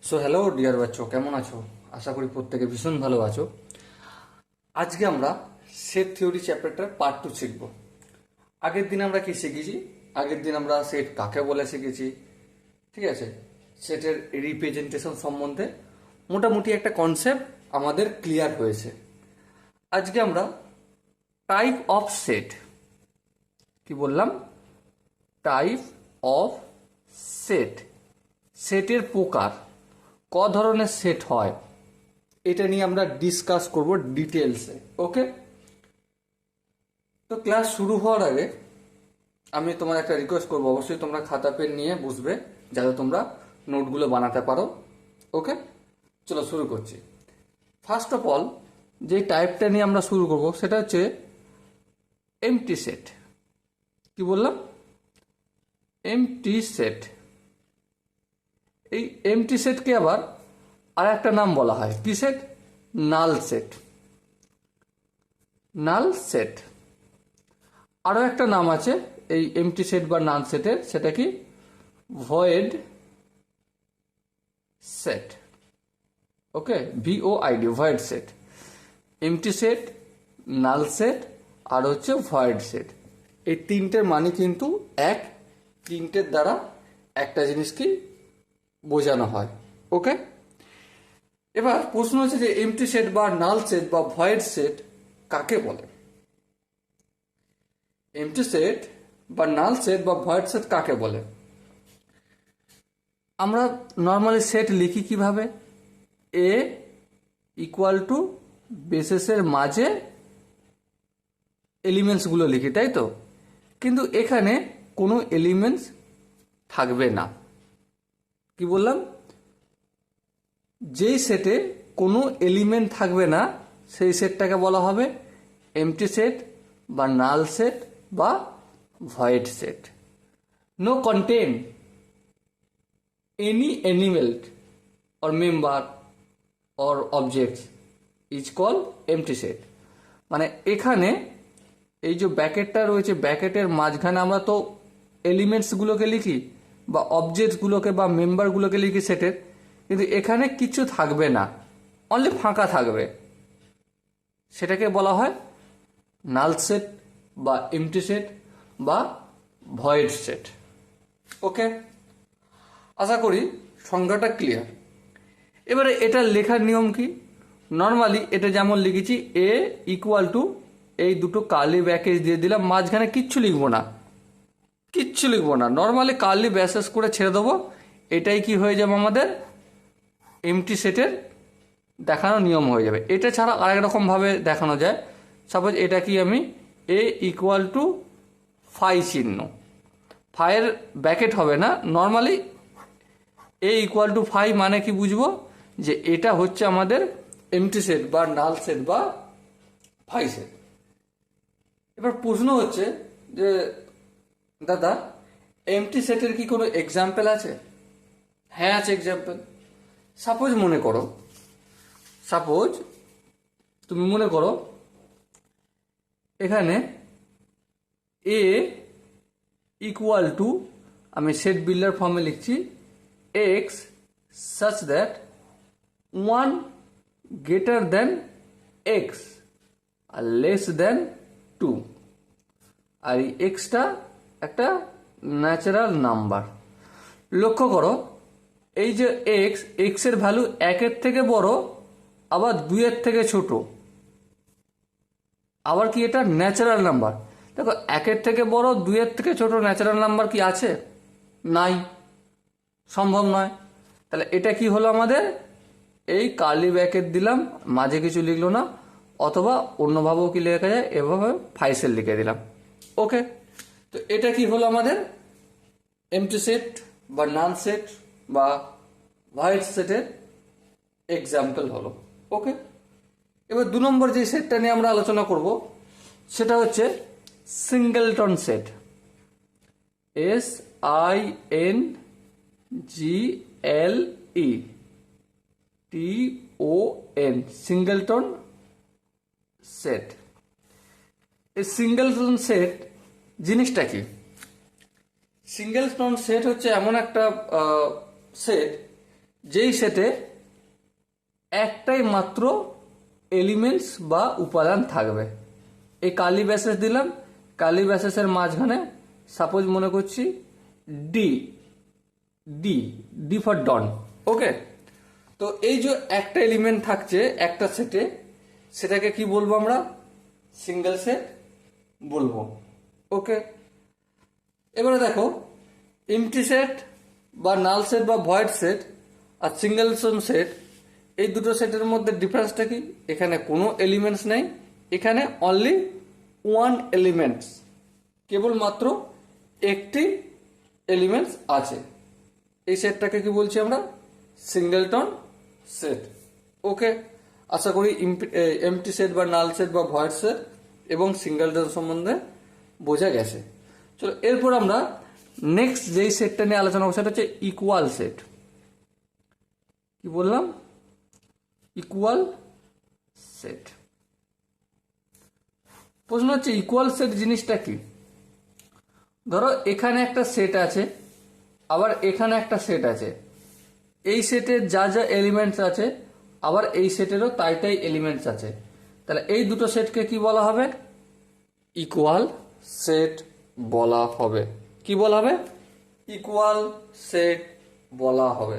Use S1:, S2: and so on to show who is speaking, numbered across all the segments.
S1: So hello dear বাচ্চো, কেমন আছো? আশা করি প্রত্যেকে ভীষণ ভালো আছো। আজকে আমরা সেট থিওরি চ্যাপ্টারটার পার্ট 2 শিখব। আগের দিন আমরা কি শিখেছি? আগের দিন আমরা সেট কাকে বলে শিখেছি, ঠিক আছে? সেটের রিপ্রেজেন্টেশন সম্বন্ধে মোটামুটি একটা কনসেপ্ট আমাদের ক্লিয়ার হয়েছে। আজকে আমরা টাইপ অফ সেট, কি বললাম? টাইপ অফ সেট, সেটের প্রকার, ক ধরনের সেট হয়, এটা নিয়ে আমরা ডিসকাস করব ডিটেলসে। ওকে, তো ক্লাস শুরু হওয়ার আগে আমি তোমার একটা রিকোয়েস্ট করবো, অবশ্যই তোমরা খাতা পেন নিয়ে বসবে যাতে তোমরা নোটগুলো বানাতে পারো। ওকে, চলো শুরু করছি। ফার্স্ট অফ অল যে টাইপটা নিয়ে আমরা শুরু করব সেটা হচ্ছে এমটি সেট। কি বললাম? MT set. এই এমটি সেটকে আবার আর একটা নাম বলা হয় কি set? Null set. Null set. আরও একটা নাম আছে এই এমটি সেট বা নাল সেটের, সেটা কি? Void set. Okay, V O I D, void set. Empty set, null set আর হচ্ছে ভয়েড সেট। এই তিনটের মানে কিন্তু এক, তিনটের দ্বারা একটা জিনিসকে বোঝানো হয়। ওকে, এবার প্রশ্ন হচ্ছে যে এমটি সেট বা নাল সেট বা ভয়েড সেট কাকে বলে? এমটি সেট বা নাল সেট বা ভয়েড সেট কাকে বলে? আমরা নর্মালি সেট লিখি কিভাবে? এ ইকুয়াল টু বেসেসের মাঝে এলিমেন্টসগুলো লিখি, তাই তো? কিন্তু এখানে কোনো এলিমেন্টস থাকবে না। কি বললাম? যেই সেটে কোনো এলিমেন্ট থাকবে না সেই সেটটাকে বলা হবে এমটি সেট বা নাল সেট বা void set. No contain any element or member or objects is called empty set। মানে এখানে এই যে ব্র্যাকেটটা রয়েছে, ব্র্যাকেটের মাঝখানে আমরা তো এলিমেন্টসগুলোকে লিখি বা অবজেক্টসগুলোকে বা মেম্বারগুলোকে লিখি সেটের, কিন্তু এখানে কিছু থাকবে না, অনলি ফাঁকা থাকবে। সেটাকে বলা হয় নাল সেট বা এমটি সেট বা ভয়েড সেট। ওকে, আশা করি সংজ্ঞাটা ক্লিয়ার। এবারে এটা লেখার নিয়ম কি? নর্মালি এটা যেমন লিখেছি, এ ইকুয়াল টু, এই দুটো কার্লি ব্র্যাকেট দিয়ে দিলাম, মাঝখানে কিচ্ছু লিখবো না, কিচ্ছু লিখবো না, নর্মালি কার্লি ব্যাসেস করে ছেড়ে দেবো। এটাই কি হয়ে যাবে? আমাদের এমটি সেটের দেখানোর নিয়ম হয়ে যাবে। এটা ছাড়া আরেক রকমভাবে দেখানো যায়। সাপোজ এটা কি, আমি এ ইকুয়াল টু ফাই চিহ্ন, ফাইয়ের ব্র্যাকেট হবে না, normally A equal to phi মানে কি বুঝবো? যে এটা হচ্ছে আমাদের এমটি সেট বা নাল সেট বা ফাই সেট। এবার প্রশ্ন হচ্ছে যে দাদা, এমটি সেটের কি কোনো এক্সাম্পল আছে? হ্যাঁ আছে এক্সাম্পল। সাপোজ মনে করো, সাপোজ তুমি মনে করো এখানে এ ইকুয়াল টু, আমি সেট বিল্ডার ফর্মে লিখছি, x such that 1 greater than x আর লেস দেন 2, আর এই এক্সটা একটা ন্যাচারাল নাম্বার। লক্ষ্য করো এই যে এক্স এর ভ্যালু 1-এর থেকে বড়, আবার 2-এর থেকে ছোট, আবার কি এটা ন্যাচারাল নাম্বার। দেখো 1-এর থেকে বড় 2-এর থেকে ছোট ন্যাচারাল নাম্বার কি আছে? নাই, সম্ভব নয়। তাহলে এটা কি হলো আমাদের? এই কার্লি ব্র্যাকেট দিলাম, মাঝে কিছু লিখলো না, অথবা অন্যভাবেও কি লেখা যায়, এভাবে ফাইসেল লিখে দিলাম। ওকে, তো এটা কি হলো আমাদের? এমটি সেট বা নাল সেট বা ভয়েড সেটের এক্সাম্পল হলো। ওকে, এবার 2 নম্বর যে সেটটা নিয়ে আমরা আলোচনা করব সেটা হচ্ছে singleton set. SINGLETON, singleton set. এই সিঙ্গেলটন সেট জিনিসটা কি? সিঙ্গেলটন সেট হচ্ছে এমন একটা সেট যেই সেটে একটাই মাত্র এলিমেন্টস বা উপাদান থাকবে। এই কার্লি ব্রেসেস দিলাম, কার্লি ব্রেসেসের মাঝখানে সাপোজ মনে করছি ডি, ডি ডি ফর ডন। ওকে, তো এই যে একটা এলিমেন্ট থাকছে একটা সেটে, সেটাকে কি বলবো আমরা? সিঙ্গেল সেট বলবো। ওকে, এবারে দেখো এমটি সেট বা নাল সেট বা ভয়েড সেট আর সিঙ্গেল সেট, এই দুটো সেটের মধ্যে ডিফারেন্সটা কি? এখানে কোনো এলিমেন্টস নেই, এখানে অনলি ওয়ান এলিমেন্টস, কেবলমাত্র একটি এলিমেন্টস আছে। এই সেটটাকে কি বলছি আমরা? Singleton set. ওকে, আশা করি এমটি সেট বা নাল সেট বা ভয়েড সেট এবং সিঙ্গেলটন সম্বন্ধে বোঝা গেছে। চলো এরপর আমরা নেক্সট যেই সেটটা নিয়ে আলোচনা করবো সেটা হচ্ছে ইকুয়াল সেট। কি বললাম? Equal set. প্রশ্ন হচ্ছে ইকুয়াল সেট জিনিসটা কি? ধরো এখানে একটা সেট আছে, আবার এখানে একটা সেট আছে, এই সেটের যা যা এলিমেন্টস আছে আবার এই সেটেরও তাই তাই এলিমেন্টস আছে, তাহলে এই দুটো সেটকে কি বলা হবে? ইকুয়াল সেট বলা হবে। কি বলা হবে? ইকুয়াল সেট বলা হবে।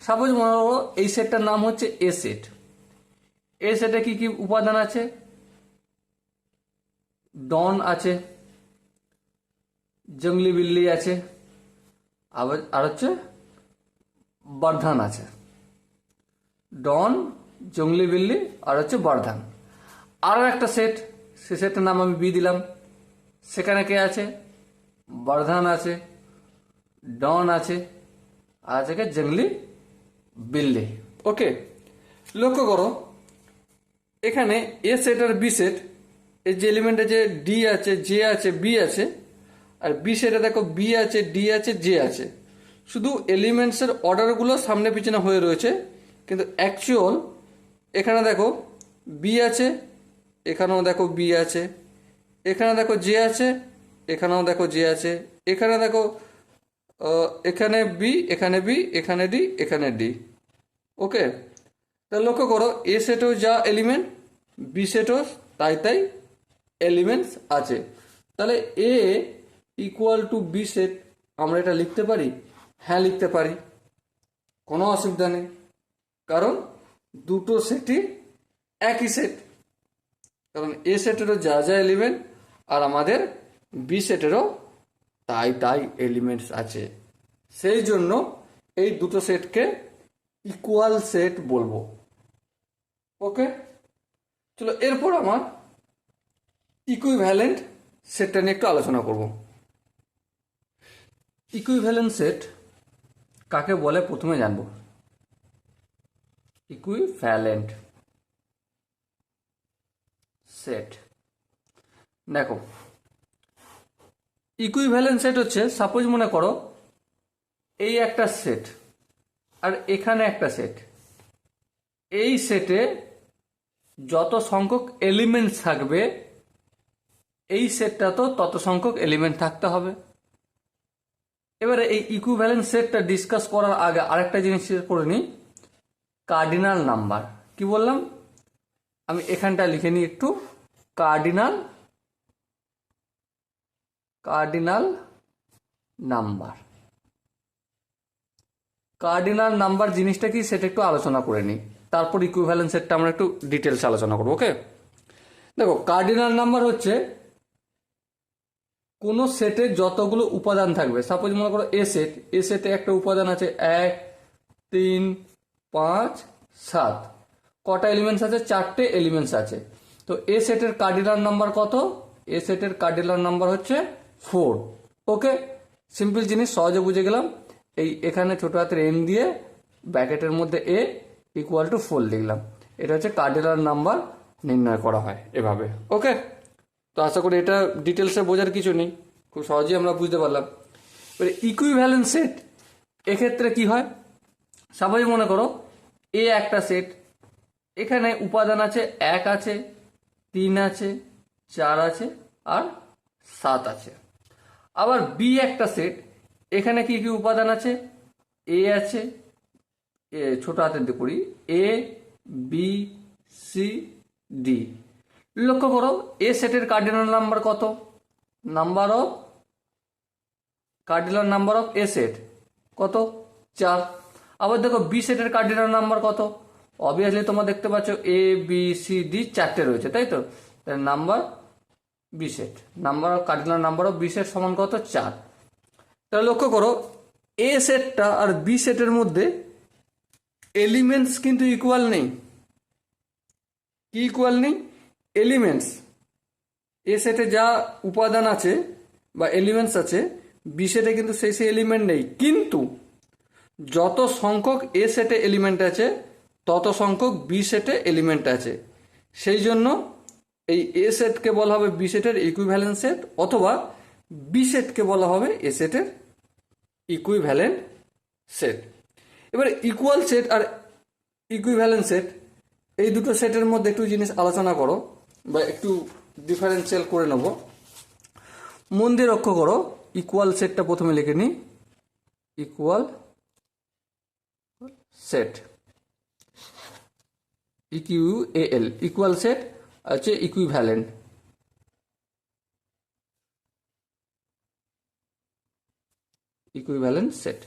S1: সাপোজ মনে করো এই সেটটার নাম হচ্ছে এ সেট। এ সেটে কি কি উপাদান আছে? ডন আছে, জঙ্গলি বিল্লি আছে, আবার আর হচ্ছে বর্ধান আছে। ডন, জঙ্গলি বিল্লি আর হচ্ছে বর্ধান। আরও একটা সেট, সে সেটের নাম আমি বি দিলাম। সেখানে কে আছে? বর্ধান আছে, ডন আছে, আর আছে কে? জঙ্গলি বিল্লি। ওকে, লক্ষ্য করো এখানে এ সেট আর বি সেট, এই যে এলিমেন্টে যে ডি আছে, জে আছে, বি আছে, আর বি সেটে দেখো বি আছে, ডি আছে, জে আছে। শুধু এলিমেন্টসের অর্ডারগুলো সামনে পিছনে হয়ে রয়েছে, কিন্তু অ্যাকচুয়াল এখানে দেখো বি আছে, এখানেও দেখো বি আছে, এখানে দেখো জে আছে, এখানেও দেখো জে আছে, এখানে দেখো এখানে বি, এখানে বি, এখানে ডি, এখানে ডি। ওকে, তাহলে লক্ষ্য করো এ সেটেও যা এলিমেন্ট, বি সেটেও তাই তাই এলিমেন্টস আছে। তাহলে এ ইকুয়াল টু বি সেট আমরা এটা লিখতে পারি? হ্যাঁ লিখতে পারি, কোনো অসুবিধা নেই, কারণ দুটো সেটই একই সেট। কারণ এ সেটেরও যা যা এলিমেন্ট আর আমাদের বি সেটেরও তাই তাই এলিমেন্টস আছে, সেই জন্য এই দুটো সেটকে ইকুয়াল সেট বলবো। ওকে, চলো এরপর আমার ইকুইভ্যালেন্ট সেটটা নিয়ে একটু আলোচনা করব। ইকুইভ্যালেন্ট সেট কাকে বলে প্রথমে জানবো। ইকুইভ্যালেন্ট সেট, দেখো ইকুইভ্যালেন্ট সেট হচ্ছে, সাপোজ মনে করো এই একটা সেট আর এখানে একটা সেট, এই সেটে যত সংখ্যক এলিমেন্ট থাকবে এই সেটটা তো তত সংখ্যক এলিমেন্ট থাকতে হবে। এবারে এই ইকুইভ্যালেন্ট সেটটা ডিসকাস করার আগে আরেকটা জিনিস করে নিই, কার্ডিনাল নাম্বার। কি বললাম? আমি এখানটা লিখে নিই একটু, কার্ডিনাল নাম্বার। কার্ডিনাল নাম্বার জিনিসটা কি সেটা একটু আলোচনা করে নিই, তারপর ইকুইভ্যালেন্ট সেটটা আমরা একটু ডিটেলস আলোচনা করবো। ওকে, দেখো কার্ডিনাল নাম্বার হচ্ছে কোন সেটে যতগুলো উপাদান থাকবে। সাপোজ মনে করো এ সেট, এ সেটে একটা উপাদান আছে 1, 3, 5, 7, কটা এলিমেন্টস আছে? 4টে এলিমেন্টস আছে। তো এ সেটের কার্ডিনাল নাম্বার কত? এ সেটের কার্ডিনাল নাম্বার হচ্ছে 4। ওকে, সিম্পল জিনিস, সহজে বুঝে গেলাম। এই এখানে ছোট হাতের এন দিয়ে ব্র্যাকেটের মধ্যে এ ইকুয়াল টু 4 লিখলাম। এটা হচ্ছে কার্ডিনাল নাম্বার নির্ণয় করা হয় এভাবে। ওকে, তো আশা করি এটা ডিটেলসে বোঝার কিছু নেই, খুব সহজেই আমরা বুঝতে পারলাম। এবারে ইকুইভ্যালেন্ট সেট এক্ষেত্রে কি হয়? সবাই মনে করো এ একটা সেট, এখানে উপাদান আছে 1 আছে, 3 আছে, 4 আছে আর 7 আছে। আবার বি একটা সেট, এখানে কি কি উপাদান আছে? এ আছে, ছোট হাতের দিয়ে পড়ি, এ বি সি ডি। লক্ষ্য করো এ সেটের কার্ডিনাল নাম্বার কত? Cardinal number of A set কত? 4। আবার দেখো বি সেটের কার্ডিনাল নাম্বার কত? অবভিয়াসলি তোমরা দেখতে পাচ্ছ এ বি সি ডি 4টে রয়েছে, তাই তো? Number B set, cardinal number of B set সমান কত? 4। তাহলে লক্ষ্য করো এ সেটটা আর বি সেটের মধ্যে এলিমেন্টস কিন্তু ইকুয়াল নেই। কি ইকুয়াল নেই? এলিমেন্টস। এ সেটে যা উপাদান আছে বা এলিমেন্টস আছে, বি সেটে কিন্তু সেই এলিমেন্ট নেই। কিন্তু যত সংখ্যক এ সেটে এলিমেন্ট আছে তত সংখ্যক বি সেটে এলিমেন্ট আছে। সেই জন্য এই এ সেটকে বলা হবে বি সেটের ইকুইভ্যালেন্ট সেট, অথবা বি সেটকে বলা হবে এ সেটের ইকুইভ্যালেন্ট সেট। এবার ইকুয়াল সেট আর ইকুইভ্যালেন্ট সেট, এই দুটো সেটের মধ্যে একটু জিনিস আলোচনা করো বা একটু ডিফারেন্সিয়াল করে নেব। মন দিয়ে লক্ষ্য করো, ইকুয়াল সেটটা প্রথমে লিখে নিই। ইকুয়াল সেট, ইকিউএল, ইকুয়াল সেট হচ্ছে ইকুইভ্যালেন্ট। Equivalent set.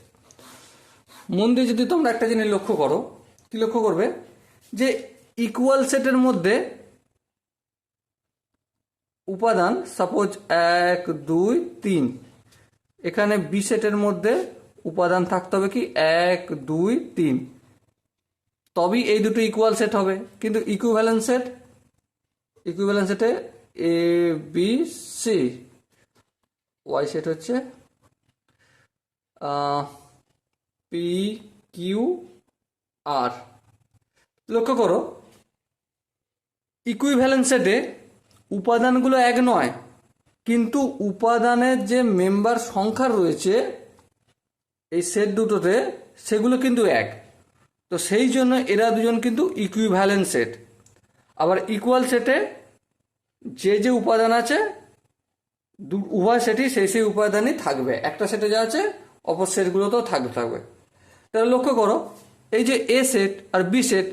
S1: মন দিয়ে যদি তোমরা একটা জিনিস লক্ষ্য করো, কি লক্ষ্য করবে? যে ইকুয়াল সেটের মধ্যে উপাদান সাপোজ 1 2 3, এখানে বি সেটের মধ্যে উপাদান থাকতে হবে কি 1 2 3, তবেই এই দুটো ইকুয়াল সেট হবে। কিন্তু ইকুইভ্যালেন্ট সেটে এ বি সি, ওয়াই সেট হচ্ছে পি কিউ আর। লক্ষ্য করো ইকুইভ্যালেন্ট সেটে উপাদানগুলো এক নয়, কিন্তু উপাদানের যে মেম্বার সংখ্যা রয়েছে এই সেট দুটোতে সেগুলো কিন্তু এক। তো সেই জন্য এরা দুজন কিন্তু ইকুইভ্যালেন্ট সেট। আবার ইকুয়াল সেটে যে উপাদান আছে উভয় সেটই সেই উপাদানই থাকবে, একটা সেটে যা আছে অপর সেটগুলোতেও থাকবে। তাহলে লক্ষ্য করো এই যে এ সেট আর বি সেট,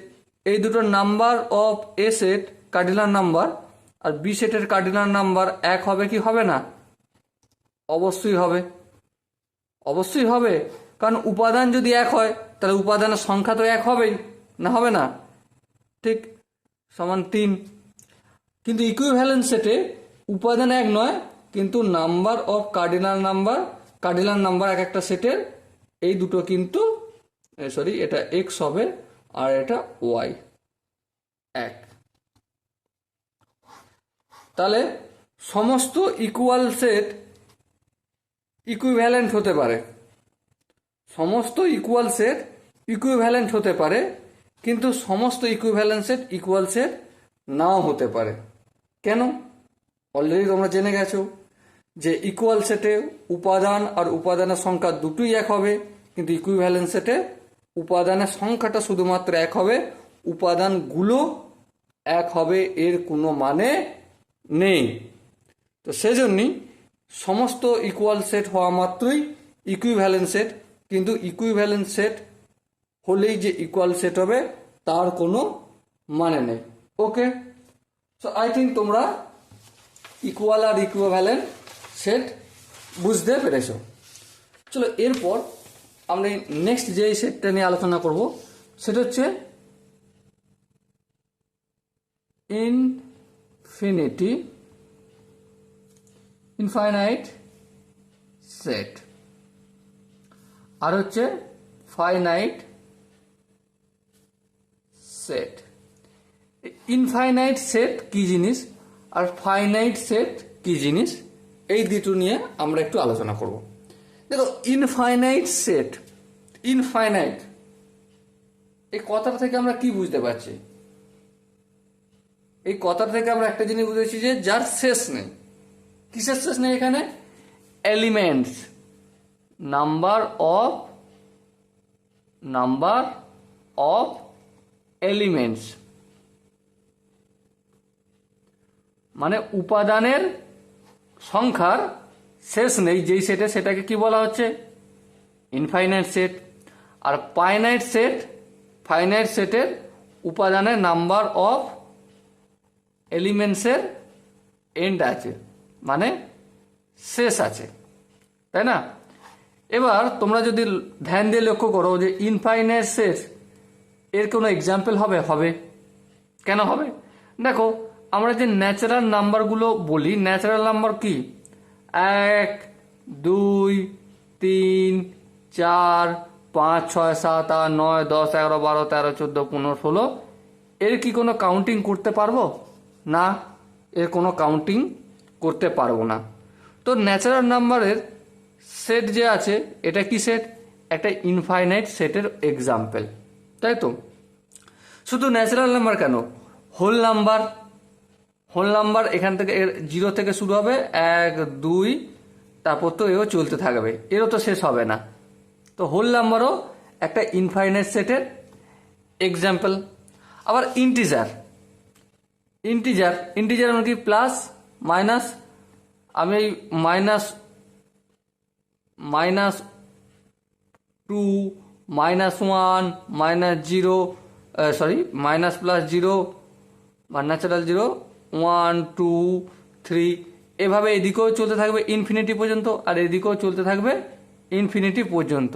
S1: এই দুটোর number of A set cardinal number আর বি সেটের কার্ডিনাল নাম্বার এক হবে কি হবে না? অবশ্যই হবে, অবশ্যই হবে। কারণ উপাদান যদি এক হয় তাহলে উপাদানের সংখ্যা তো এক হবেই, না হবে না? ঠিক, সমান 3। কিন্তু ইকুইভ্যালেন্ট সেটে উপাদান এক নয়, কিন্তু নাম্বার অফ কার্ডিনাল নাম্বার এক একটা সেটের এই দুটো কিন্তু এটা এক্স হবে আর এটা ওয়াই, এক। তাহলে সমস্ত ইকুয়াল সেট ইকুইভ্যালেন্ট হতে পারে, সমস্ত ইকুয়াল সেট ইকুইভ্যালেন্ট হতে পারে, কিন্তু সমস্ত ইকুইভ্যালেন্ট সেট ইকুয়াল সেট নাও হতে পারে। কেন? অলরেডি তোমরা জেনে গেছো যে ইকুয়াল সেটে উপাদান আর উপাদানের সংখ্যা দুটোই এক হবে, কিন্তু ইকুইভ্যালেন্ট সেটে উপাদানের সংখ্যাটা শুধুমাত্র এক হবে, উপাদানগুলো এক হবে এর কোনো মানে নেই। তো সেজন্যই সমস্ত ইকুয়াল সেট হওয়া মাত্রই ইকুইভ্যালেন্ট সেট, কিন্তু ইকুইভ্যালেন্ট সেট হলেই যে ইকুয়াল সেট হবে তার কোনো মানে নেই। ওকে, সো আই থিঙ্ক তোমরা ইকুয়াল আর ইকুইভ্যালেন্ট সেট বুঝতে পেরেছ। চলো এরপর আমরা নেক্সট যে সেটটা নিয়ে আলোচনা করব সেটা হচ্ছে ইনফাইনাইট সেট আর হচ্ছে ফাইনাইট সেট। ইনফাইনাইট সেট কি জিনিস আর ফাইনাইট সেট কি জিনিস, এই দুটো নিয়ে আমরা একটু আলোচনা করব। দেখো ইনফাইনাইট সেট, ইনফাইনাইট এই কথাটা থেকে আমরা কি বুঝতে পারছি? এই কথাটা থেকে আমরা একটা জিনিস বুঝেছি যে যার শেষ নেই। কিসের শেষ নেই? এখানে এলিমেন্টস, নাম্বার অফ এলিমেন্টস, মানে উপাদানের সংখ্যার শেষ নেই যেই সেটে, সেটাকে কি বলা হচ্ছে? Infinite set. আর ফাইনাইট সেট ফাইনাইট সেটের উপাদানের নাম্বার অফ এলিমেন্টসের এন্ড আছে, মানে শেষ আছে, তাই না? এবার তোমরা যদি ধ্যান দিয়ে লক্ষ্য করো যে ইনফাইনাইট সেট এর কোনো এক্সাম্পল হবে? হবে। কেন হবে? দেখো, আমরা যে ন্যাচারাল নাম্বারগুলো বলি, ন্যাচারাল নাম্বার কি? 1, 2, 3, 4, 5, 6, 7, 8, 9, 10, 11, 12, 13, 14, 15, 16, এর কি কোনো কাউন্টিং করতে পারবো? না, এর কোনো কাউন্টিং করতে পারবো না। তো ন্যাচারাল নাম্বারের সেট যে আছে, এটা কি সেট? একটা ইনফাইনাইট সেটের এক্সাম্পল, তাই তো? শুধু ন্যাচারাল নাম্বার কেন, হোল নাম্বার এখান থেকে 0 থেকে শুরু হবে, 1, 2, তারপর তো এও চলতে থাকবে, এরও তো শেষ হবে না। তো হোল নাম্বারও একটা ইনফাইনাইট সেটের এক্সাম্পল। আবার ইন্টিজার মানে কি? Plus minus. আমি এই -2, -1, -0, মাইনাস প্লাস 0 বা ন্যাচারাল 0, 1, 2, 3, এভাবে এদিকেও চলতে থাকবে ইনফিনিটি পর্যন্ত, আর এদিকেও চলতে থাকবে ইনফিনিটি পর্যন্ত।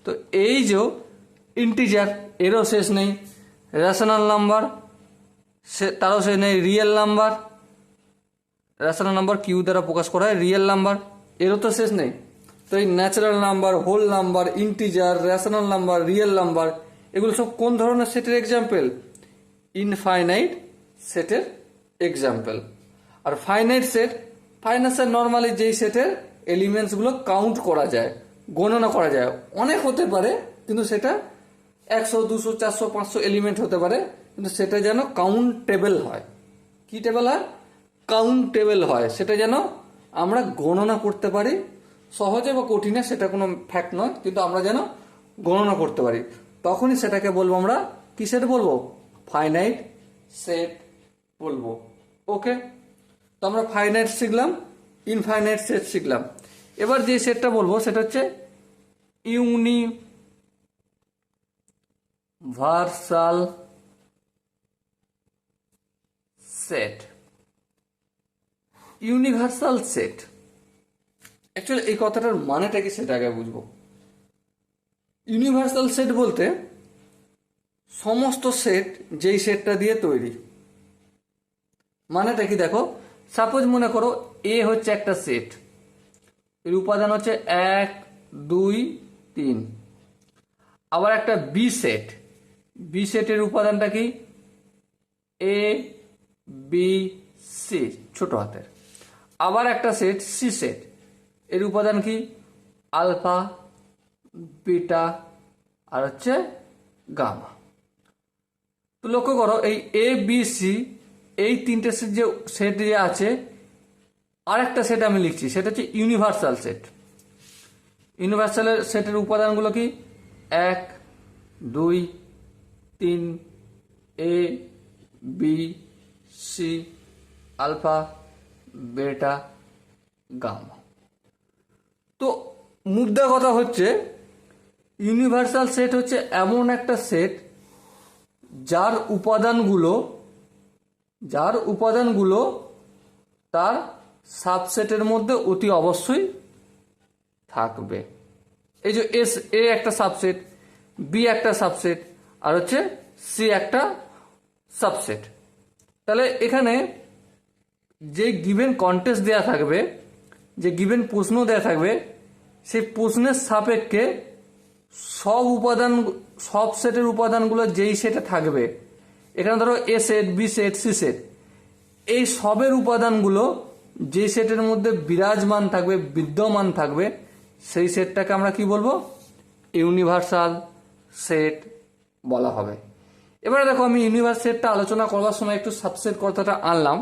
S1: তো এই যে ইন্টিজার, এরও শেষ নেই। রেশনাল নাম্বার, তারও শেষ নেই। Real number, rational number Q দ্বারা প্রকাশ করা হয়, রিয়েল নাম্বার, এরও তো শেষ নেই। তো এই natural number, whole number, integer, rational number, real number, এগুলো সব কোন ধরনের সেটের এক্সাম্পল? ইনফাইনাইট সেটের এক্সাম্পল। আর ফাইনাইট সেট নর্মালি যেই সেটের এলিমেন্টসগুলো কাউন্ট করা যায়, গণনা করা যায়, অনেক হতে পারে, কিন্তু সেটা 100, 200, 400, 500 এলিমেন্ট হতে পারে, কিন্তু সেটা যেন কাউন্টেবল হয়। কি টেবল হয়? কাউন্টেবল হয়। সেটা যেন আমরা গণনা করতে পারি, সহজে বা কঠিনে সেটা কোনো ফ্যাক্ট নয়, কিন্তু আমরা যেন গণনা করতে পারি, তখনই সেটাকে বলবো আমরা কি সেট বলবো? ফাইনাইট সেট বলবো। ওকে, তো আমরা ফাইনাইট শিখলাম, ইনফাইনাইট সেট শিখলাম। এবার যে সেটটা বলবো সেটা হচ্ছে universal set. Universal set actually এই কথাটার মানেটা কি সেটা আগে বুঝবো। ইউনিভার্সাল সেট বলতে সমস্ত সেট যেই সেটটা দিয়ে তৈরি। মানেটা কি দেখো, সাপোজ মনে করো এ হচ্ছে একটা সেট, এর উপাদান হচ্ছে 1, 2, 3। আবার একটা বি সেটের উপাদানটা কি? এ, বি, সি, ছোট হাতের। আবার একটা সেট সি সেট, এর উপাদান কি? আলফা, বিটা, আর হচ্ছে গামা। তো লক্ষ্য করো এই এ, বি, সি, এই তিনটে সেট যে আছে, আর একটা সেট আমি লিখছি, সেটা হচ্ছে ইউনিভার্সাল সেট। ইউনিভার্সাল সেটের উপাদানগুলো কি? 1, 2, 3, এ, বি, সি, আলফা, বেটা, গামা। তো মুদ্রা কথা হচ্ছে ইউনিভার্সাল সেট হচ্ছে এমন একটা সেট যার উপাদানগুলো তার সাবসেটের মধ্যে অতি অবশ্যই থাকবে। এই যে এ একটা সাবসেট, বি একটা সাবসেট, আর হচ্ছে সি একটা সাবসেট। তাহলে এখানে যে গিভেন কন্টেস্ট দেয়া থাকবে, যে গিভেন প্রশ্ন দেয়া থাকবে, সেই প্রশ্নের সাপেক্ষে সব সেটের উপাদানগুলো যেই সেটে থাকবে, এখানে ধরো A set, B set, C set, এই সবের উপাদানগুলো যে সেটের মধ্যে বিদ্যমান থাকবে, সেই সেটটাকে আমরা কি বলবো? ইউনিভার্সাল সেট বলা হবে। এবারে দেখো, আমি ইউনিভার্সাল সেটটা আলোচনা করবার সময় একটু সাবসেট কথাটা আনলাম।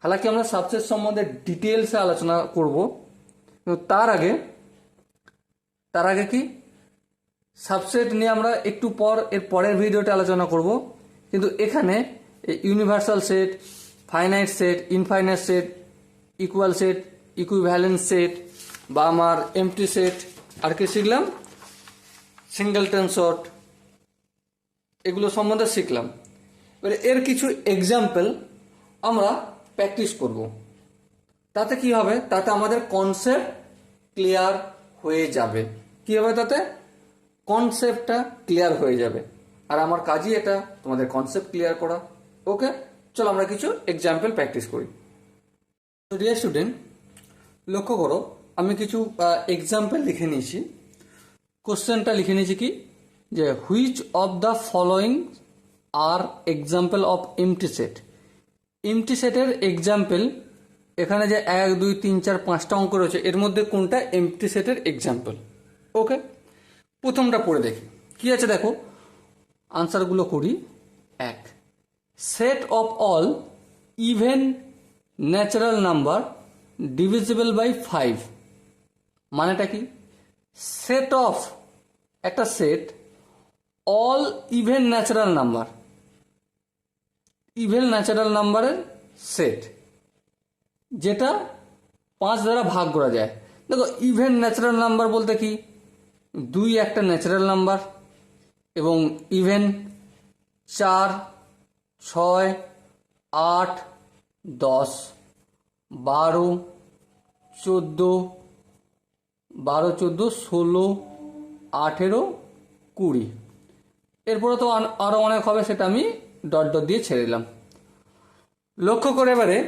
S1: হালাকি আমরা সাবসেট সম্বন্ধে ডিটেলসে আলোচনা করব, কিন্তু তার আগে কি সাবসেট নিয়ে আমরা একটু এর পরের ভিডিওতে আলোচনা করব। কিন্তু এখানে universal set, finite set, infinite set, equal set, equivalence set, বা আমার এমটি সেট, আর কি শিখলাম? সিঙ্গেলটন সর্ট, এগুলো সম্বন্ধে শিখলাম। এবারে এর কিছু এক্সাম্পল আমরা প্র্যাকটিস করব। তাতে কি হবে, তাতে আমাদের কনসেপ্ট ক্লিয়ার হয়ে যাবে। কি হবে তাতে, কনসেপ্টটা ক্লিয়ার হয়ে যাবে। আর আমার কাজই এটা তোমাদের কনসেপ্ট ক্লিয়ার করা। ওকে, চলো আমরা কিছু এক্সাম্পল প্র্যাকটিস করি। ডিয়ার স্টুডেন্ট, লক্ষ্য করো আমি কিছু এক্সাম্পল লিখে নিয়েছি। কোশ্চেনটা লিখে নিয়েছি কি, যে which of the following are example of empty set. Empty সেটের এক্সাম্পল, এখানে যে 1 2 3 4 5টা অঙ্ক রয়েছে, এর মধ্যে কোনটা এমটি সেটের এক্সাম্পল। ওকে, প্রথমটা পড়ে দেখি কি আছে। দেখো আনসারগুলো করি। 1, set of all even natural number divisible by 5। মানেটা কি, সেট অফ, একটা set, all even natural number, even natural নাম্বারের সেট, যেটা 5 দ্বারা ভাগ করা যায়। দেখো ইভেন ন্যাচারাল নাম্বার বলতে কি, 2 একটা ন্যাচারাল নাম্বার, এবং ইভেন 4 6 8 10 12 14 16 18 20। এরপরে তো আরো অনেক হবে, সেটা আমি ডট ডট দিয়ে ছেড়ে দিলাম। লক্ষ্য করে এবারে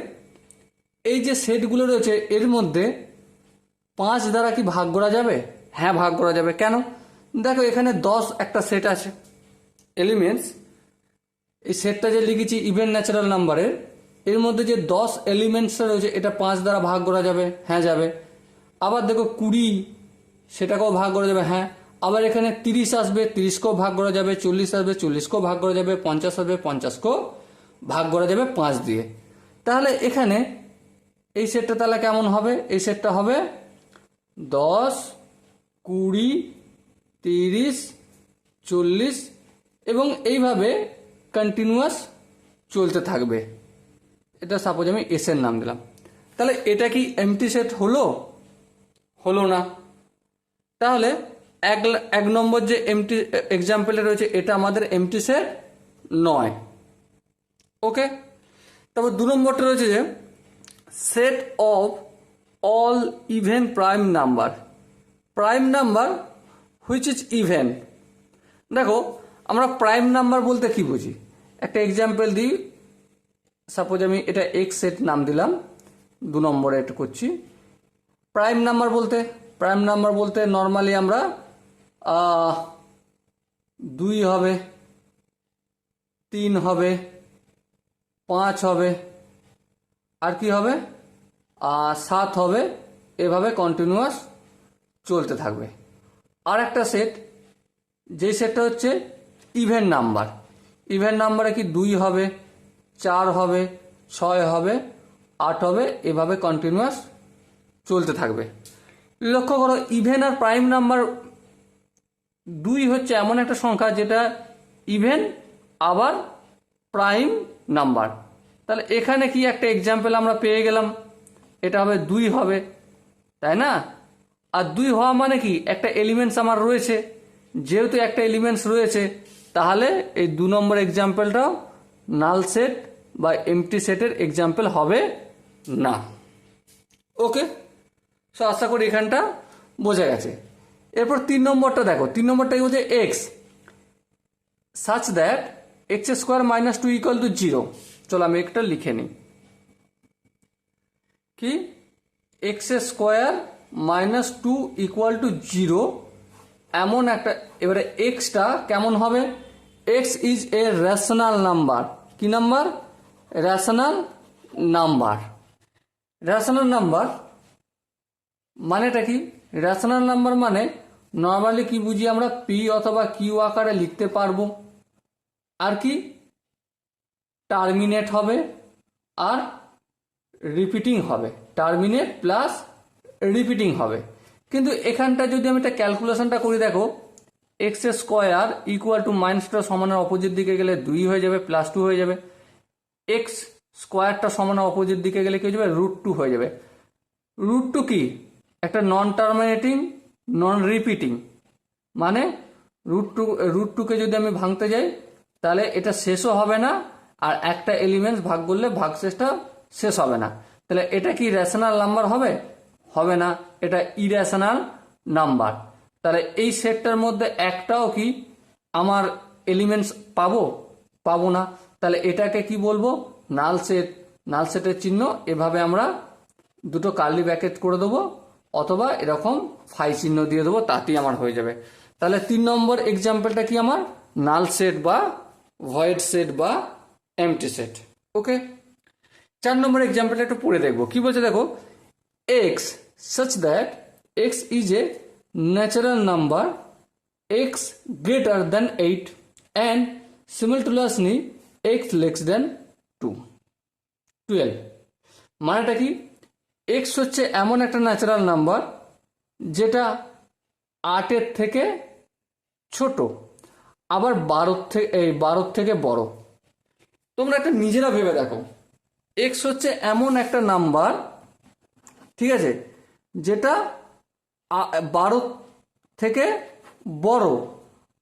S1: এই যে সেটগুলো রয়েছে এর মধ্যে 5 দ্বারা কি ভাগ করা যাবে? হ্যাঁ, ভাগ করা যাবে। কেন? দেখো এখানে 10 একটা সেট আছে এলিমেন্টস। এই সেটটা যে লিখেছি ইভেন ন্যাচারাল নাম্বারের, এর মধ্যে যে 10 এলিমেন্টসটা রয়েছে এটা 5 দ্বারা ভাগ করা যাবে। হ্যাঁ, যাবে। আবার দেখো 20, সেটাকেও ভাগ করা যাবে। হ্যাঁ। আবার এখানে 30 আসবে, 30কেও ভাগ করা যাবে। 40 আসবে, 40কেও ভাগ করা যাবে। 50 আসবে, 50কেও ভাগ করা যাবে 5 দিয়ে। তাহলে এখানে এই সেটটা তাহলে কেমন হবে? এই সেটটা হবে 10 20 30 40, এবং এইভাবে কন্টিনিউয়াস চলতে থাকবে। এটা সাপোজ আমি এস এর নাম দিলাম। তাহলে এটা কি এমটি সেট হলো? হলো না। তাহলে এক নম্বর যে এমটি এক্সাম্পলে রয়েছে এটা আমাদের এমটি সেট নয়। ওকে, তারপর 2 নম্বরটা রয়েছে যে set of all even prime number. Prime number which is even. দেখো আমরা প্রাইম নাম্বার বলতে কি বুঝি, একটা এক্সাম্পল দিই। সাপোজ আমি এটা এক্স সেট নাম দিলাম, 2 নম্বরে এটা করছি। প্রাইম নাম্বার বলতে নর্মালি আমরা 2 হবে, 3 হবে, 5 হবে, আর কি হবে, 7 হবে। এভাবে কন্টিনিউয়াস চলতে থাকবে। আর একটা সেট, যে সেটটা হচ্ছে ইভেন নাম্বার। ইভেন নাম্বারে কি 2 হবে, 4 হবে, 6 হবে, 8 হবে, এভাবে কন্টিনিউয়াস চলতে থাকবে। লক্ষ্য করো ইভেন আর প্রাইম নাম্বার, 2 হচ্ছে এমন একটা সংখ্যা যেটা ইভেন আবার প্রাইম নাম্বার। তাহলে এখানে কি একটা এক্সাম্পল আমরা পেয়ে গেলাম, এটা হবে 2 হবে, তাই না? আর 2 হওয়া মানে কি, একটা এলিমেন্টস আমার রয়েছে। যেহেতু একটা এলিমেন্টস রয়েছে, তাহলে এই 2 নম্বর এক্সাম্পলটাও নাল সেট বা এমটি সেটের এক্সাম্পল হবে না। ওকে, সো আশা করি এখানটা বোঝা গেছে। এরপর 3 নম্বরটা দেখো। 3 নম্বরটা হচ্ছে x such that x square minus 2 equal to 0। চলো আমি একটা লিখে নিই। কি, x square minus 2 equal to 0 এমন একটা। এবারে এক্সটা কেমন হবে? X is a rational number. কি নাম্বার? Rational number. রেশনাল নাম্বার মানেটা কি? রেশনাল নাম্বার মানে নর্মালি কি বুঝি আমরা, পি অথবা কিউ আকারে লিখতে পারবো। আর কি, টার্মিনেট হবে আর রিপিটিং হবে। টার্মিনেট প্লাস রিপিটিং হবে। কিন্তু এখানটা যদি আমি একটা ক্যালকুলেশনটা করি, দেখো এক্স স্কোয়ার ইকুয়াল টু মাইনাসটা সমানের অপোজিট দিকে গেলে 2 হয়ে যাবে, প্লাস 2 হয়ে যাবে। এক্স স্কোয়ারটা সমানের অপোজিট দিকে গেলে কি হয়ে যাবে? √2 হয়ে যাবে। √2 কি? একটা নন টার্মিনেটিং, নন রিপিটিং। মানে √2কে যদি আমি ভাঙতে যাই তাহলে এটা শেষও হবে না, আর একটা এলিমেন্টস ভাগ করলে ভাগশেষটা শেষ হবে না। তাহলে এটা কি রেশনাল নাম্বার হবে? হবে না, এটা ইরেশনাল নাম্বার। তাহলে এই সেটটার মধ্যে একটাও কি আমার এলিমেন্টস পাবো? পাবো না। তাহলে এটাকে কি বলবো? Null set. নাল সেটের চিহ্ন এভাবে আমরা দুটো কার্লি ব্র্যাকেট করে দেবো, অথবা এরকম ফাই চিহ্ন দিয়ে দেবো, তাতেই আমার হয়ে যাবে। তাহলে 3 নম্বর এক্সাম্পলটা কি আমার? নাল সেট বা ভয়েড সেট বা এমটি সেট। ওকে, 4 নম্বর এক্সাম্পলটা একটু পড়ে দেখবো কি বলছে। দেখো, x such that x is a natural number x greater than 8 and simultaneously x less than 12। মানেটা কি? x হচ্ছে এমন একটা ন্যাচারাল নাম্বার যেটা 8-এর থেকে ছোট, আবার 12 থেকে বড়। তোমরা একটা নিজেরা ভেবে দেখো, x হচ্ছে এমন একটা নাম্বার, ঠিক আছে, যেটা 12 থেকে বড়,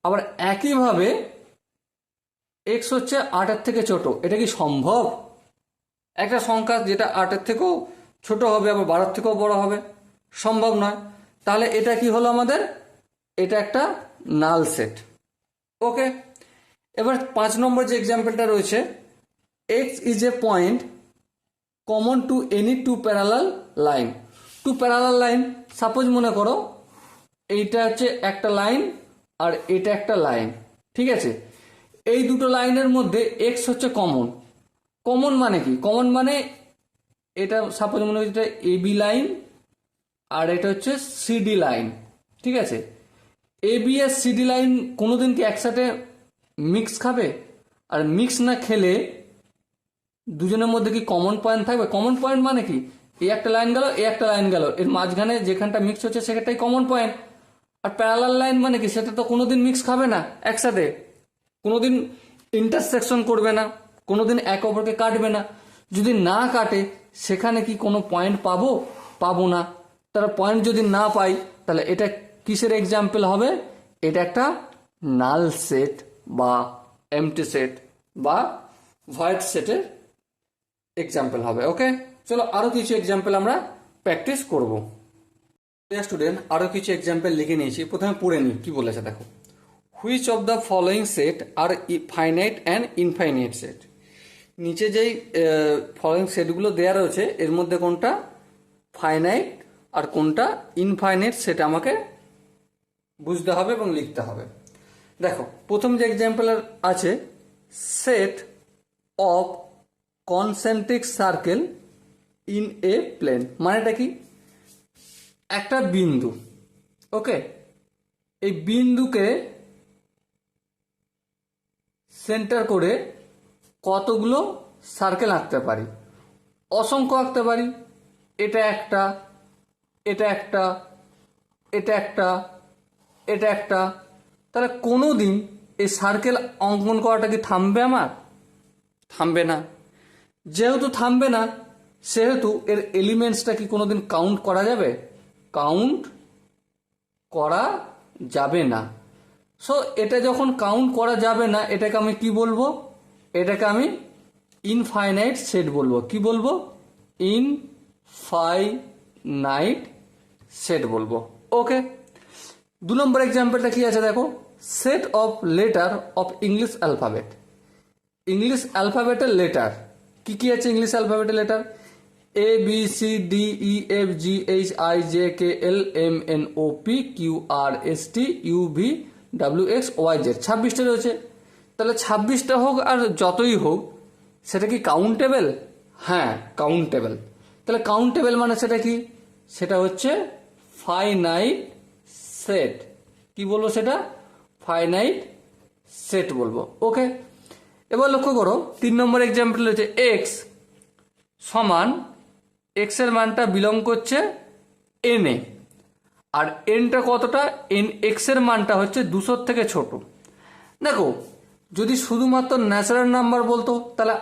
S1: আবার একইভাবে x হচ্ছে 8-এর থেকে ছোট। এটা কি সম্ভব? একটা সংখ্যা যেটা 8-এর থেকেও ছোট হবে আবার 12-এর থেকেও বড় হবে? সম্ভব নয়। তাহলে এটা কি হলো আমাদের? এটা একটা নাল সেট। ওকে, এবার 5 নম্বর যে এক্সাম্পলটা রয়েছে, x is a point common to any two parallel line. Two parallel line, suppose মনে করো এইটা হচ্ছে একটা লাইন আর এটা একটা লাইন, ঠিক আছে। এই দুটো লাইনের মধ্যে x হচ্ছে কমন। কমন মানে কি? কমন মানে এটা সাপোজ মনে হচ্ছে এটা এবি লাইন আর এটা হচ্ছে সিডি লাইন, ঠিক আছে। এবি আর সিডি লাইন কোনোদিন কি একসাথে মিক্স খাবে? আর মিক্স না খেলে দুজনের মধ্যে কি কমন পয়েন্ট থাকবে? কমন পয়েন্ট মানে কি? এই একটা লাইন গেল, এই একটা লাইন গেল, এর মাঝখানে যেখানটা মিক্স হচ্ছে সেখানটাই common point. Are parallel line মানে কি? সেটা তো কোনোদিন মিক্স খাবে না একসাথে, কোনোদিন ইন্টারসেকশন করবে না, কোনোদিন এক অপরকে কাটবে না। যদি না কাটে সেখানে কি কোনো পয়েন্ট পাবো? পাবো না। তারা পয়েন্ট যদি না পাই তাহলে এটা কিসের এক্সাম্পল হবে? এটা একটা নাল সেট বা এমটি সেট বা ভয়েড সেটের এক্সাম্পল হবে। ওকে, চলো আরো কিছু এক্সাম্পল আমরা প্র্যাকটিস করব। স্টুডেন্ট, আরো কিছু এক্সাম্পল লিখে নিয়েছি, প্রথমে পড়ে নিই কি বলেছে। দেখো, which of the following set R finite and infinite set. নিচে যেই ফলোয়িং সেটগুলো দেওয়া রয়েছে এর মধ্যে কোনটা ফাইনাইট আর কোনটা ইনফাইনাইট সেটা আমাকে বুঝতে হবে এবং লিখতে হবে। দেখো, প্রথম যে এক্সাম্পল আছে, set of concentric circle in a plane. মানেটা কি? একটা বিন্দু, ওকে, এই বিন্দুকে সেন্টার করে কতগুলো সার্কেল আঁকতে পারি? অসংখ্য আঁকতে পারি। এটা একটা, এটা একটা, এটা একটা, এটা একটা। তাহলে কোনো দিন এই সার্কেল অঙ্কন করাটা কি থামবে আমার? থামবে না। যেহেতু থামবে না, সেহেতু এর এলিমেন্টসটা কি কোনোদিন কাউন্ট করা যাবে? কাউন্ট করা যাবে না। সো এটা যখন কাউন্ট করা যাবে না, এটাকে আমি কি বলবো? এটাকে আমি ইনফাইনাইট সেট বলবো। কি বলবো? ইনফাইনাইট সেট বলবো। ওকে, 2 নম্বর এক্সাম্পলটা কি আছে? দেখো, set of letter of English alphabet. English অ্যালফাবেটের লেটার কি কি আছে? ইংলিশ অ্যালফাবেটের letter A B C D E F G H I J K L M N O P Q R S T U V W X Y Z. 26টা রয়েছে। তাহলে 26টা হোক আর যতই হোক, সেটা কি কাউন্টেবল? হ্যাঁ, কাউন্টেবল। তাহলে কাউন্টেবল মানে সেটা কি? সেটা হচ্ছে ফাইনাইট সেট। কি বলবো সেটা? ফাইনাইট সেট বলবো। ওকে, এবার লক্ষ্য করো 3 নম্বর এক্সাম্পল হচ্ছে এক্স সমান, এক্স এর মানটা বিলং করছে এন এ, আর এনটা কতটা? এন এক্স এর মানটা হচ্ছে 200 থেকে ছোট। দেখো, যদি শুধুমাত্র ন্যাচারাল নাম্বার বলতো তাহলে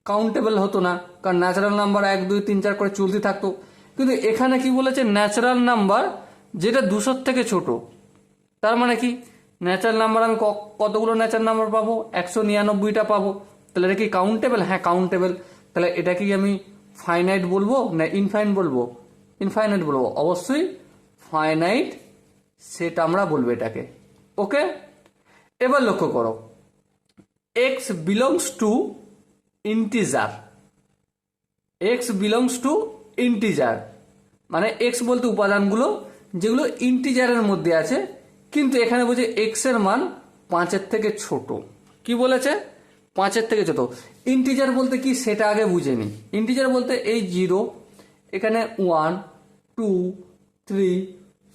S1: কাউন্টেবল হতো না, কারণ ন্যাচারাল নাম্বার 1 2 3 4 করে চলতে থাকতো। কিন্তু এখানে কি বলেছে? ন্যাচারাল নাম্বার যেটা 200 থেকে ছোট। তার মানে কি? ন্যাচারাল নাম্বার আমি কতগুলো ন্যাচারাল নাম্বার পাবো? 199টা পাবো। তাহলে এটা কি কাউন্টেবল? হ্যাঁ কাউন্টেবল। তাহলে এটা কি আমি ফাইনাইট বলবো না ইনফাইনাইট বলবো? ইনফাইনাইট বলবো, অবশ্যই ফাইনাইট সেট আমরা বলবো এটাকে। ওকে, এবার লক্ষ্য করো, x belongs two integer. X belongs two integer মানে এক্স বলতে উপাদানগুলো যেগুলো ইন্টিজারের মধ্যে আছে, কিন্তু এখানে বলছে এক্স এর মান 5-এর থেকে ছোট। কি বলেছে? 5-এর থেকে ছোট। ইন্টিজার বলতে কি সেটা আগে বুঝে নি। ইন্টিজার বলতে এই 0, এখানে 1, 2, 3,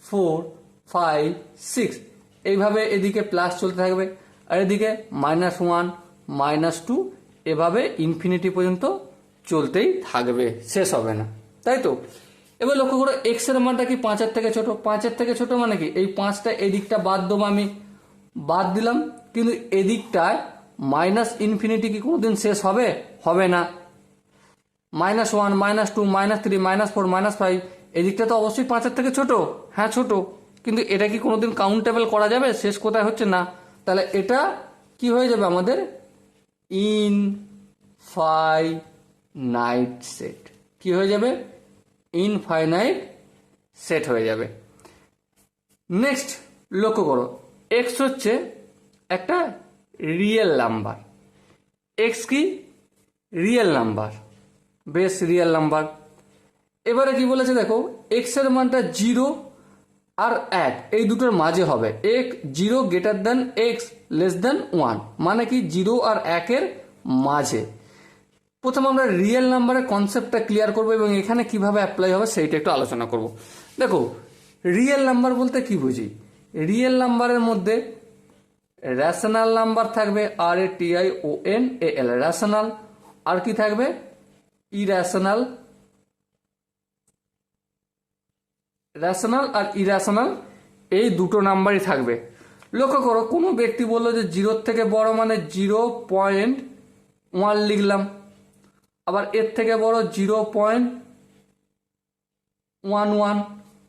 S1: 4, 5, 6 এইভাবে এদিকে প্লাস চলতে থাকবে, আর এদিকে -1, -2 এভাবে ইনফিনিটি পর্যন্ত চলতেই থাকবে, শেষ হবে না, তাই তো? এবার লক্ষ্য করো এক্স এর মানটা কি 5-এর থেকে ছোট। 5-এর থেকে ছোট মানে কি এই 5টা এদিকটা বাদ দেবো, আমি বাদ দিলাম, কিন্তু এদিকটায় মাইনাস ইনফিনিটি কি কোনোদিন শেষ হবে? হবে না। -1, -2, -3, -4, -5 এদিকটা তো অবশ্যই 5-এর থেকে ছোট। হ্যাঁ ছোট, কিন্তু এটা কি কোনোদিন কাউন্টেবল করা যাবে? শেষ কোথায় হচ্ছে না। তাহলে এটা কি হয়ে যাবে আমাদের? Infinite set. কি হয়ে যাবে? ইনফাইনাইট সেট হয়ে যাবে। নেক্সট লক্ষ্য করো, এক্স হচ্ছে একটা রিয়েল নাম্বার। এক্স কি? রিয়েল নাম্বার, বেশ রিয়েল নাম্বার। এবারে কি বলেছে দেখো, এক্স এর মানটা 0 আর 1 এই দুটোর মাঝে হবে। 0 greater than x less than 1 মানে কি 0 আর 1 এর মাঝে। প্রথমে আমরা রিয়েল নাম্বারের কনসেপ্টটা ক্লিয়ার করবো এবং এখানে কিভাবে অ্যাপ্লাই হবে সেইটা একটু আলোচনা করব। দেখো রিয়েল নাম্বার বলতে কি বুঝি? রিয়েল নাম্বারের মধ্যে রেশনাল নাম্বার থাকবে, RATIONAL রেশনাল, আর কি থাকবে? ইরেশনাল। রেশনাল আর ইরেশনাল এই দুটো নাম্বারই থাকবে। লক্ষ্য করো কোনো ব্যক্তি বললো যে 0 থেকে বড় মানে 0.1 লিখলাম, আবার এর থেকে বড় 0.11,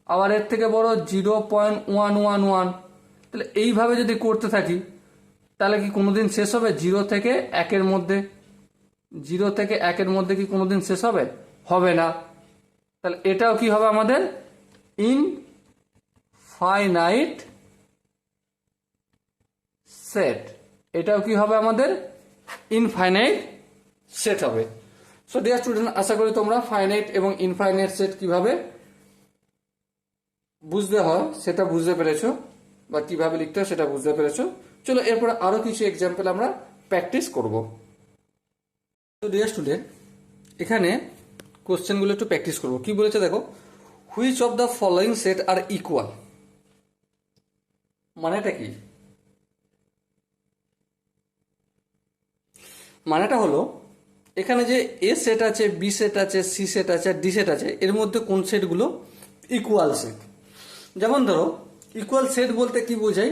S1: আবার এর থেকে বড় 0.111। তাহলে এইভাবে যদি করতে থাকি তাহলে কি কোনোদিন শেষ হবে? 0 থেকে 1-এর মধ্যে, 0 থেকে 1-এর মধ্যে কি কোনোদিন শেষ হবে? হবে না। তাহলে এটাও কি হবে আমাদের? Infinite set. এটাও কি হবে আমাদের? ইনফাইনাইট সেট হবে। সো ডিয়ার স্টুডেন্ট, আশা করি তোমরা ফাইনাইট এবং ইনফাইনাইট সেট কিভাবে বুঝতে হয় সেটা বুঝতে পেরেছো, বা কিভাবে লিখতে হয় সেটা বুঝতে পেরেছো। চলো এরপরে আরো কিছু এক্সাম্পল আমরা প্র্যাকটিস করব। তো ডিয়ার স্টুডেন্ট, এখানে কোশ্চেনগুলো একটু প্র্যাকটিস করব। কি বলেছে দেখো, which of the following set are equal. মানেটা কি? মানেটা হলো এখানে যে এ সেট আছে, বি সেট আছে, সি সেট আছে, ডি সেট আছে, এর মধ্যে কোন সেটগুলো ইকুয়াল সেট। যেমন ধরো ইকুয়াল সেট বলতে কি বোঝায়?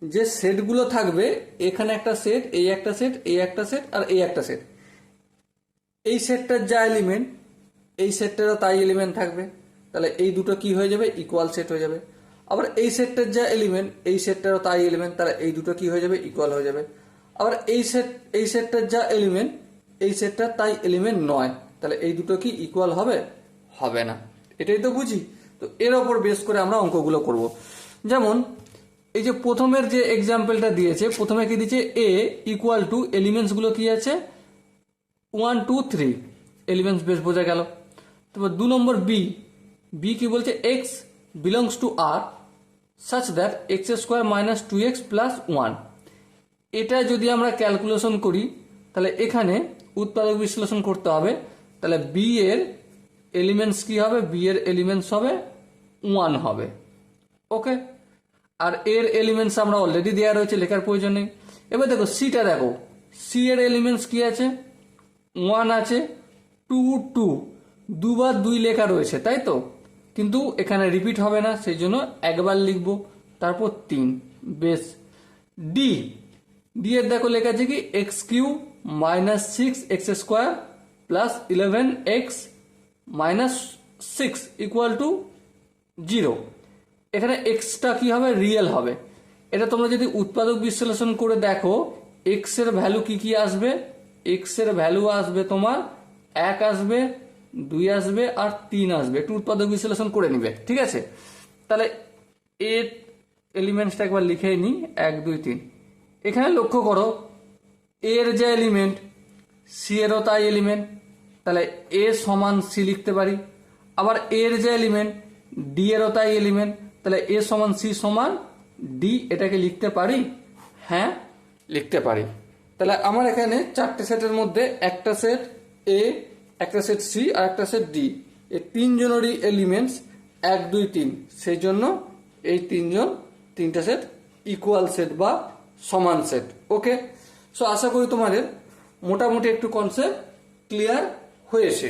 S1: যে সেটগুলো থাকবে, এখানে একটা সেট, এই একটা সেট, এই একটা সেট আর এই একটা সেট, এই সেটটার যা এলিমেন্ট এই সেটটারও তাই এলিমেন্ট থাকবে, তাহলে এই দুটো কি হয়ে যাবে? ইকুয়াল সেট হয়ে যাবে। আবার এই সেটটার যা এলিমেন্ট এই সেটটারও তাই এলিমেন্ট, তাহলে এই দুটো কি হয়ে যাবে? ইকুয়াল হয়ে যাবে। আবার এই সেটটার যা এলিমেন্ট এই সেটটার তাই এলিমেন্ট নয়, তাহলে এই দুটো কি ইকুয়াল হবে? হবে না। এটাই তো বুঝি। তো এর ওপর বেস করে আমরা অঙ্কগুলো করব। যেমন এই যে প্রথমের যে এক্সাম্পলটা দিয়েছে, প্রথমে কি দিয়েছে? এ ইকুয়াল টু এলিমেন্টস গুলো কি আছে? 1, 2, 3 এলিমেন্টস, বেশ বোঝা গেল। তারপর 2 নম্বর বি কি বলছে? X belongs to R such that x² - 2x + 1। এটা যদি আমরা ক্যালকুলেশন করি তাহলে এখানে উৎপাদক বিশ্লেষণ করতে হবে। তাহলে বি এর এলিমেন্টস কি হবে? বি এর এলিমেন্টস হবে 1 হবে। ওকে, আর এর এলিমেন্টস আমরা অলরেডি দেওয়া রয়েছে, লেখার প্রয়োজন নেই। এবার দেখো সিটা, দেখো সি এর এলিমেন্টস কি আছে? 1 আছে, 2, 2 দুবার 2 লেখা রয়েছে, তাই তো? কিন্তু এখানে রিপিট হবে না, সেই জন্য একবার লিখবো, তারপর 3। বেশ। ডি এর দেখো লেখা আছে কি? x³ - 6x² + 11x - 6 = 0। এখানে এক্সটা কি হবে? রিয়েল হবে, এটা তোমরা যদি উৎপাদক বিশ্লেষণ করে দেখো, এক্স এর ভ্যালু কি কি আসবে? এক্স এর ভ্যালু আসবে তোমার 1 আসবে, 2 আসবে আর 3 আসবে। একটু উৎপাদক বিশ্লেষণ করে নিবে, ঠিক আছে? তাহলে এর এলিমেন্টসটা একবার লিখে নিই, 1 2 3। এখানে লক্ষ্য করো, এর যে এলিমেন্ট সি এরও তাই এলিমেন্ট, তাহলে এ সমান সি লিখতে পারি। আবার এর যে এলিমেন্ট ডি এরও তাই এলিমেন্ট, তাহলে এ সমান সি সমান ডি, এটাকে লিখতে পারি? হ্যাঁ, লিখতে পারি। তাহলে আমার এখানে 4টে সেটের মধ্যে একটা সেট এ, একটা সেট সি আর একটা সেট ডি, এই 3 জনেরই এলিমেন্টস 1 2 3, সেই জন্য এই 3টা সেট ইকুয়াল সেট বা সমান সেট। ওকে, সো আশা করি তোমাদের মোটামুটি একটু কনসেপ্ট ক্লিয়ার হয়েছে।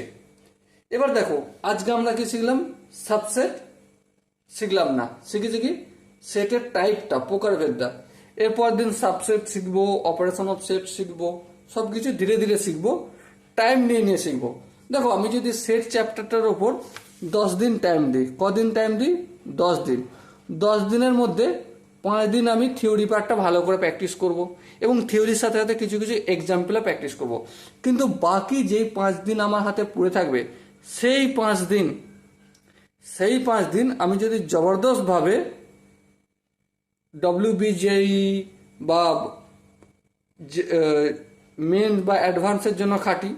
S1: এবার দেখো, আজকে আমরা কি শিখলাম? সাবসেট শিখলাম না, শিখেছি কি সেটের টাইপটা, প্রকারভেদটা। এরপর দিন সাবসেট শিখবো, অপারেশন অফ সেট শিখবো, সবকিছু ধীরে ধীরে শিখবো, টাইম নিয়ে নিয়ে শিখবো। দেখো, আমি যদি সেট চ্যাপ্টারটার ওপর 10 দিন টাইম দিই, কদিন টাইম দিই? 10 দিন। 10 দিনের মধ্যে 5 দিন আমি থিওরি পার্টটা ভালো করে প্র্যাকটিস করব এবং থিওরির সাথে সাথে কিছু কিছু এক্সাম্পলও প্র্যাকটিস করব। কিন্তু বাকি যেই 5 দিন আমার হাতে পড়ে থাকবে, সেই 5 দিন আমি যদি জবরদস্তভাবে WBJE বা মেন বা অ্যাডভান্সের জন্য খাটি,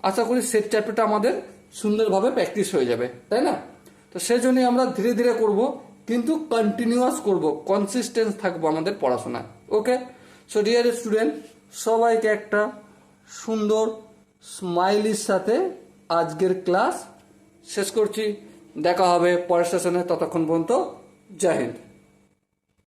S1: আশা করি সেট চ্যাপ্টারটা আমাদের সুন্দরভাবে প্র্যাকটিস হয়ে যাবে, তাই না? তো সেই জন্যই আমরা ধীরে ধীরে করব, কিন্তু কন্টিনিউয়াস করব, কনসিস্টেন্স থাকবো আমাদের পড়াশোনায়। ওকে, সো ডিয়ার স্টুডেন্ট, সবাইকে একটা সুন্দর স্মাইলির সাথে আজকের ক্লাস শেষ করছি। দেখা হবে পরের সেশনে, ততক্ষণ পর্যন্ত জয় হিন্দ।